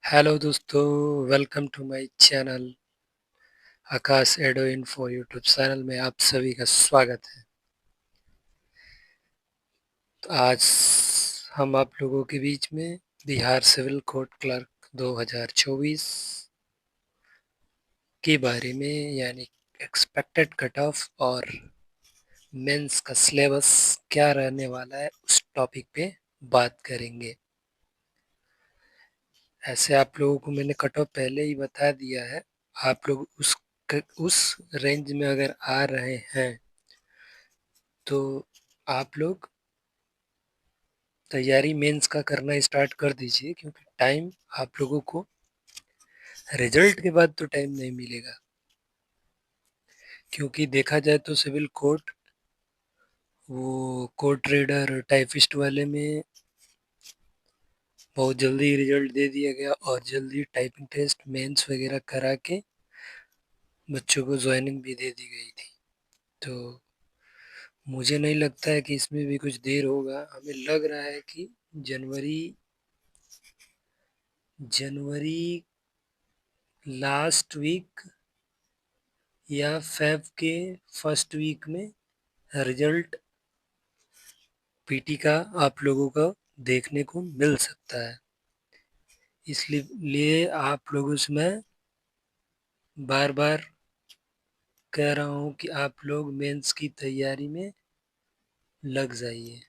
Hello दोस्तों, welcome to my channel Akash एडो info YouTube channel में आप सभी का स्वागत है। तो आज हम आप लोगों के बीच में बिहार सिविल कोर्ट क्लर्क 2024 के बारे में यानी एक्सपेक्टेड कट ऑफ और मेंस का सिलेबस क्या रहने वाला है उस टॉपिक पे बात करेंगे। ऐसे आप लोगों को मैंने कट ऑफ पहले ही बता दिया है। आप लोग उस रेंज में अगर आ रहे हैं तो आप लोग तैयारी मेंस का करना स्टार्ट कर दीजिए, क्योंकि टाइम आप लोगों को रिजल्ट के बाद तो टाइम नहीं मिलेगा। क्योंकि देखा जाए तो सिविल कोर्ट वो कोर्ट रीडर टाइपिस्ट वाले में बहुत जल्दी रिजल्ट दे दिया गया और जल्दी टाइपिंग टेस्ट मेंस वगैरह करा के बच्चों को ज्वाइनिंग भी दे दी गई थी। तो मुझे नहीं लगता है कि इसमें भी कुछ देर होगा। हमें लग रहा है कि जनवरी जनवरी लास्ट वीक या फेब के फर्स्ट वीक में रिजल्ट पीटी का आप लोगों को देखने को मिल सकता है। इसलिए आप लोगों से मैं बार बार कह रहा हूँ कि आप लोग मेंस की तैयारी में लग जाइए।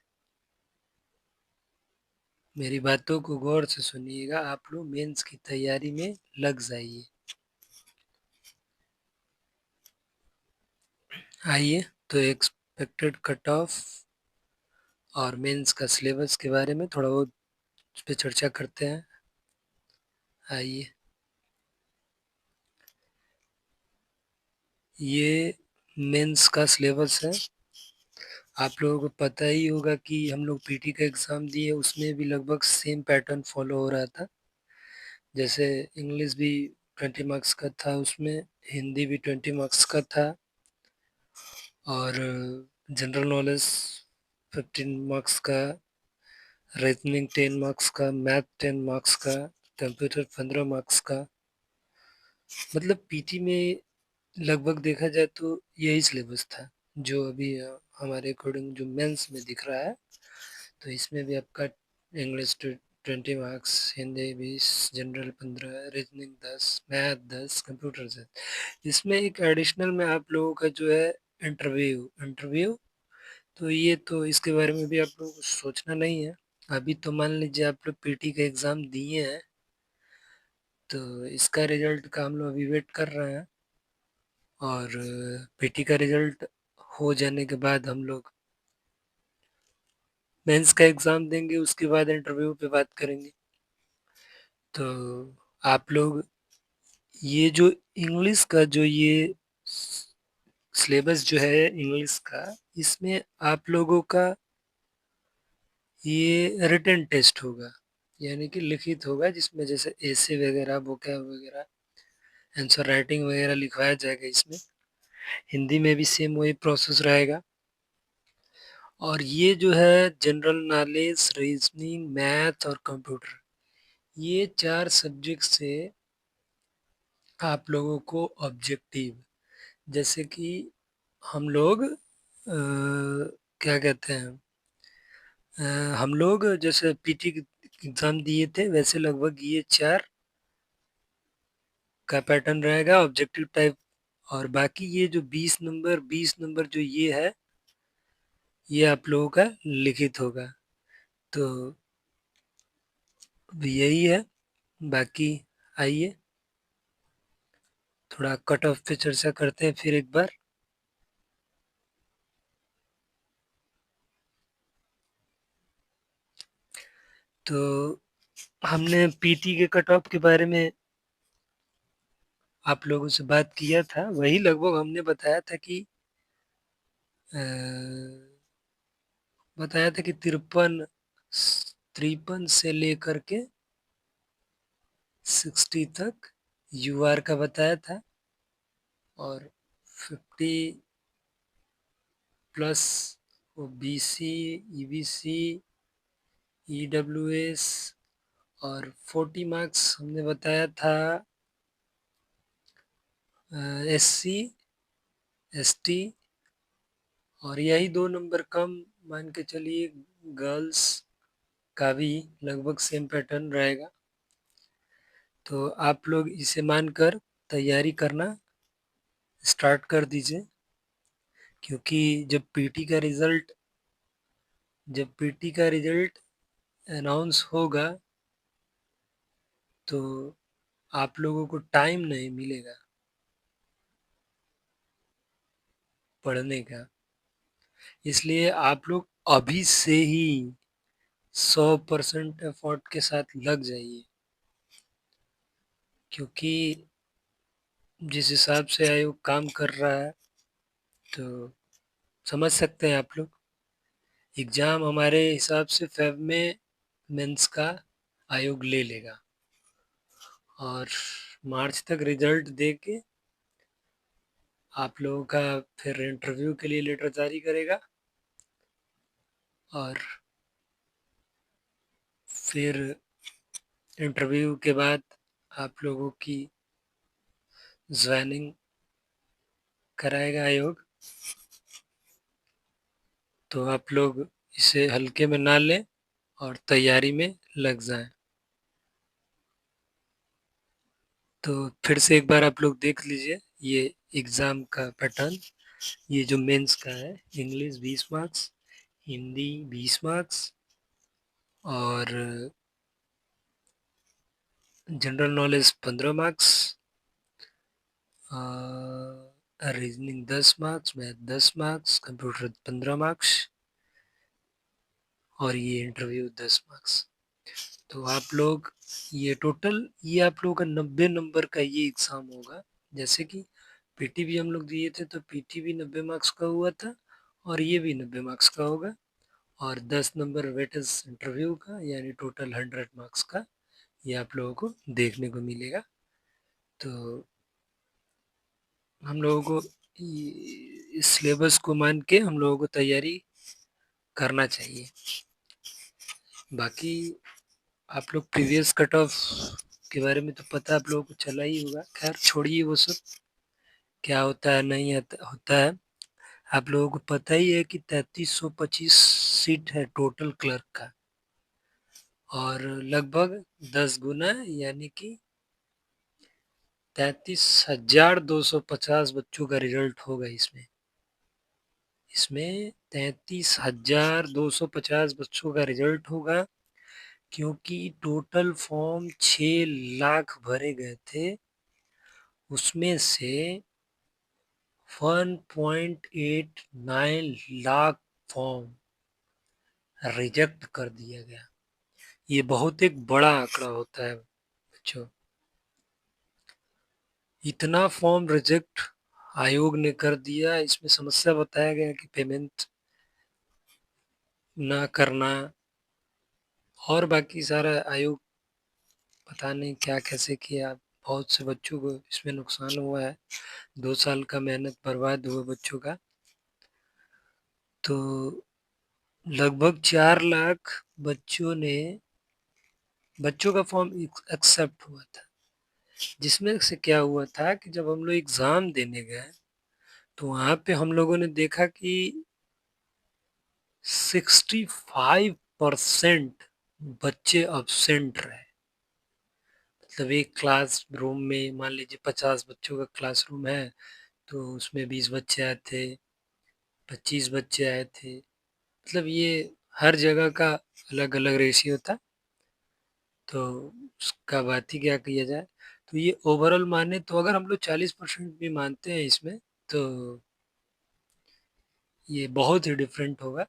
मेरी बातों को गौर से सुनिएगा, आप लोग मेंस की तैयारी में लग जाइए। आइए तो एक्सपेक्टेड कट ऑफ और मेंस का सिलेबस के बारे में थोड़ा बहुत उस पर चर्चा करते हैं। आइए, ये मेंस का सिलेबस है। आप लोगों को पता ही होगा कि हम लोग पीटी का एग्ज़ाम दिए, उसमें भी लगभग सेम पैटर्न फॉलो हो रहा था। जैसे इंग्लिश भी 20 मार्क्स का था, उसमें हिंदी भी 20 मार्क्स का था और जनरल नॉलेज 15 मार्क्स का, रीजनिंग 10 मार्क्स का, मैथ 10 मार्क्स का, कंप्यूटर 15 मार्क्स का। मतलब पीटी में लगभग देखा जाए तो यही सिलेबस था जो अभी हमारे अकॉर्डिंग जो मेंस में दिख रहा है। तो इसमें भी आपका English 20 marks, Hindi 20, general 15, reasoning 10, math 10, computer 10। इसमें एक एडिशनल में आप लोगों का जो है इंटरव्यू इंटरव्यू तो ये तो इसके बारे में भी आप लोगों को सोचना नहीं है। अभी तो मान लीजिए आप लोग पीटी का एग्ज़ाम दिए हैं, तो इसका रिजल्ट का हम लोग अभी वेट कर रहे हैं और पीटी का रिजल्ट हो जाने के बाद हम लोग मेंस का एग्ज़ाम देंगे, उसके बाद इंटरव्यू पे बात करेंगे। तो आप लोग ये जो इंग्लिश का जो ये सिलेबस जो है इंग्लिश का, इसमें आप लोगों का ये रिटन टेस्ट होगा, यानी कि लिखित होगा, जिसमें जैसे एसे वगैरह, वोकैब वगैरह, आंसर राइटिंग वगैरह लिखवाया जाएगा। इसमें हिंदी में भी सेम वही प्रोसेस रहेगा। और ये जो है जनरल नॉलेज, रीजनिंग, मैथ और कंप्यूटर, ये 4 सब्जेक्ट से आप लोगों को ऑब्जेक्टिव, जैसे कि हम लोग क्या कहते हैं, हम लोग जैसे पीटी एग्ज़ाम दिए थे, वैसे लगभग ये 4 का पैटर्न रहेगा ऑब्जेक्टिव टाइप। और बाकी ये जो 20 नंबर जो ये है, ये आप लोगों का लिखित होगा। तो यही है। बाकी आइए थोड़ा कट ऑफ पे चर्चा करते हैं फिर एक बार। तो हमने पीटी के कट ऑफ के बारे में आप लोगों से बात किया था, वही लगभग हमने अ, बताया था कि 53 से लेकर के 60 तक यूआर का बताया था और 50 प्लस वो बीसी, ईबीसी, ईडब्ल्यूएस और 40 मार्क्स हमने बताया था एससी एसटी, और यही 2 नंबर कम मान के चलिए गर्ल्स का भी लगभग सेम पैटर्न रहेगा। तो आप लोग इसे मानकर तैयारी करना स्टार्ट कर दीजिए, क्योंकि जब पीटी का रिजल्ट अनाउंस होगा तो आप लोगों को टाइम नहीं मिलेगा पढ़ने का। इसलिए आप लोग अभी से ही 100% एफर्ट के साथ लग जाइए, क्योंकि जिस हिसाब से आयोग काम कर रहा है तो समझ सकते हैं आप लोग। एग्ज़ाम हमारे हिसाब से फ़ेब में मेंस का आयोग ले लेगा, और मार्च तक रिजल्ट दे के आप लोगों का फिर इंटरव्यू के लिए लेटर जारी करेगा, और फिर इंटरव्यू के बाद आप लोगों की ज्वाइनिंग कराएगा आयोग। तो आप लोग इसे हल्के में ना लें और तैयारी में लग जाएं। तो फिर से एक बार आप लोग देख लीजिए ये एग्ज़ाम का पैटर्न। ये जो मेंस का है, इंग्लिश 20 मार्क्स, हिंदी 20 मार्क्स, और general knowledge 15 marks, reasoning 10 marks, math 10 marks, computer 15 marks, और ये इंटरव्यू 10 मार्क्स। तो आप लोग ये आप लोगों का 90 नंबर का ये एग्ज़ाम होगा। जैसे कि पीटी भी हम लोग दिए थे तो पीटी भी 90 मार्क्स का हुआ था, और ये भी 90 मार्क्स का होगा, और 10 नंबर वेटेज इंटरव्यू का, यानी टोटल 100 मार्क्स का ये आप लोगों को देखने को मिलेगा। तो हम लोगों को इस सिलेबस को मान के हम लोगों को तैयारी करना चाहिए। बाकी आप लोग प्रीवियस कट ऑफ के बारे में तो पता आप लोगों को चला ही होगा। खैर छोड़िए वो सब, क्या होता है नहीं होता है। आप लोगों को पता ही है कि 3325 सीट है टोटल क्लर्क का, और लगभग 10 गुना यानी कि 33,250 बच्चों का रिजल्ट होगा इसमें। इसमें 33,250 बच्चों का रिजल्ट होगा, क्योंकि टोटल फॉर्म 6 लाख भरे गए थे, उसमें से 1.89 लाख फॉर्म रिजेक्ट कर दिया गया। ये बहुत एक बड़ा आंकड़ा होता है बच्चों। इतना फॉर्म रिजेक्ट आयोग ने कर दिया। इसमें समस्या बताया गया कि पेमेंट ना करना, और बाकी सारा आयोग पता नहीं क्या कैसे किया। बहुत से बच्चों को इसमें नुकसान हुआ है, 2 साल का मेहनत बर्बाद हुआ बच्चों का। तो लगभग 4 लाख बच्चों का फॉर्म एक्सेप्ट हुआ था, जिसमें से क्या हुआ था कि जब हम लोग एग्ज़ाम देने गए तो वहाँ पे हम लोगों ने देखा कि 65% बच्चे अब्सेंट रहे। मतलब एक क्लास रूम में मान लीजिए 50 बच्चों का क्लासरूम है, तो उसमें 20 बच्चे आए थे, 25 बच्चे आए थे। मतलब ये हर जगह का अलग अलग रेशियो था, तो उसका बात ही क्या किया जाए। तो ये ओवरऑल माने तो अगर हम लोग 40% भी मानते हैं इसमें, तो ये बहुत ही डिफरेंट होगा।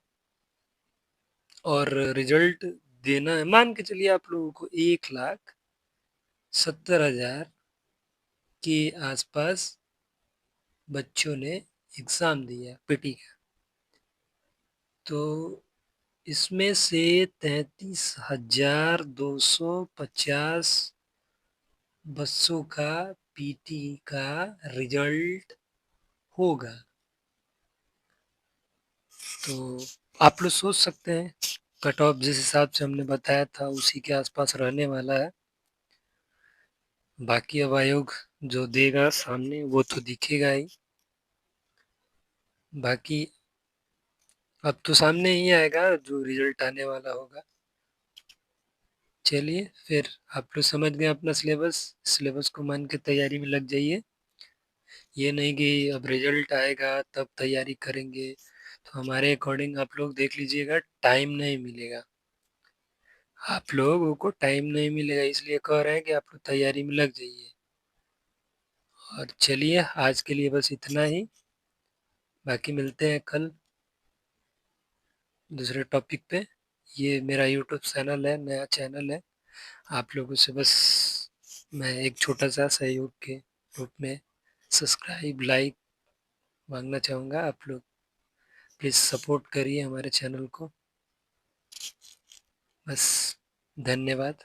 और रिजल्ट देना है, मान के चलिए आप लोगों को 1,70,000 के आसपास बच्चों ने एग्ज़ाम दिया पीटी का। तो इसमें से 33,250 बच्चों का पीटी का रिजल्ट होगा। तो आप लोग सोच सकते हैं कट ऑफ जिस हिसाब से हमने बताया था उसी के आसपास रहने वाला है। बाकी अब आयोग जो देगा सामने वो तो दिखेगा ही। बाकी अब तो सामने ही आएगा जो रिजल्ट आने वाला होगा। चलिए फिर, आप लोग समझ गए अपना सिलेबस। सिलेबस को मान के तैयारी में लग जाइए। ये नहीं कि अब रिजल्ट आएगा तब तैयारी करेंगे, तो हमारे अकॉर्डिंग आप लोग देख लीजिएगा, टाइम नहीं मिलेगा। आप लोगों को टाइम नहीं मिलेगा, इसलिए कह रहे हैं कि आप लोग तैयारी में लग जाइए। और चलिए आज के लिए बस इतना ही। बाकी मिलते हैं कल दूसरे टॉपिक पे। ये मेरा यूट्यूब चैनल है, नया चैनल है। आप लोगों से बस मैं एक छोटा सा सहयोग के रूप में सब्सक्राइब लाइक मांगना चाहूँगा। आप लोग प्लीज़ सपोर्ट करिए हमारे चैनल को। बस, धन्यवाद।